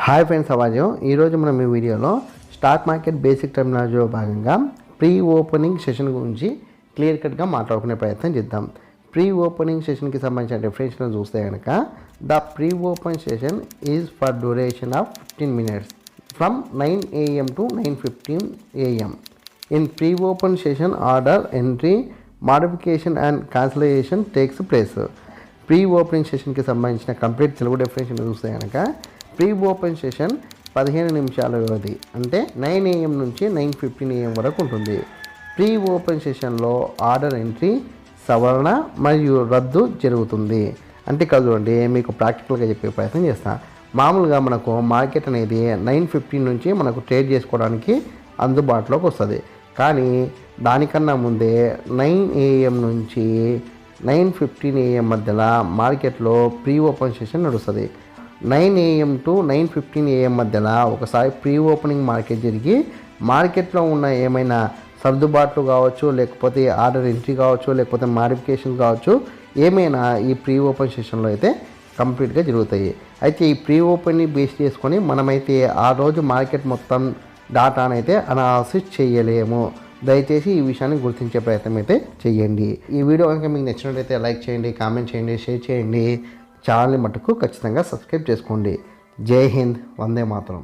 Hi friends, అవాజు ఈరోజు మనం ఈ వీడియోలో స్టాక్ మార్కెట్ బేసిక్ టెర్మినాలజీలో భాగంగా ప్రీ ఓపెనింగ్ సెషన్ గురించి క్లియర్ కట్గా మాట్లాడుకునే ప్రయత్నం చేద్దాం. ప్రీ ఓపెనింగ్ సెషన్కి సంబంధించిన డెఫినేషన్ చూస్తే కనుక the pre open session is for duration of 15 minutes from 9 AM to 9:15 AM. In pre-open session, order entry, modification and cancellation takes place. Pre opening సెషన్కి సంబంధించిన కంప్లీట్ తెలుగు డెఫినేషన్ చూస్తే కనుక ప్రీ ఓపెన్ సెషన్ 15 నిమిషాల వ్యవధి అంటే 9 AM నుంచి 9:15 AM వరకు ఉంటుంది. ప్రీ ఓపెన్ సెషన్లో ఆర్డర్ ఎంట్రీ, సవరణ మరియు రద్దు జరుగుతుంది. అంటే ఇక్కడ చూడండి, మీకు ప్రాక్టికల్గా చెప్పే ప్రయత్నం చేస్తాను. మామూలుగా మనకు మార్కెట్ అనేది 9:15 నుంచి మనకు ట్రేడ్ చేసుకోవడానికి అందుబాటులోకి వస్తుంది. కానీ దానికన్నా ముందే 9 AM నుంచి 9:15 AM మధ్యలో మార్కెట్లో ప్రీ ఓపెన్ సెషన్ నడుస్తుంది. 9 AM to 9:15 AM మధ్యలో ఒకసారి ప్రీ ఓపెనింగ్ మార్కెట్ జరిగి మార్కెట్లో ఉన్న ఏమైనా సర్దుబాట్లు కావచ్చు, లేకపోతే ఆర్డర్ ఎంట్రీ కావచ్చు, లేకపోతే మాడిఫికేషన్ కావచ్చు, ఏమైనా ఈ ప్రీ ఓపెన్ సెషన్లో అయితే కంప్లీట్గా జరుగుతాయి. అయితే ఈ ప్రీ ఓపెన్ని బేస్ చేసుకొని మనమైతే ఆ రోజు మార్కెట్ మొత్తం డాటాను అయితే అనాలిసిస్ చేయలేము. దయచేసి ఈ విషయాన్ని గుర్తించే ప్రయత్నం అయితే చేయండి. ఈ వీడియో కనుక మీకు నచ్చినట్లయితే లైక్ చేయండి, కామెంట్ చేయండి, షేర్ చేయండి. ఛానల్ని మటుకు ఖచ్చితంగా సబ్స్క్రైబ్ చేసుకోండి. జై హింద్, వందే మాతరం.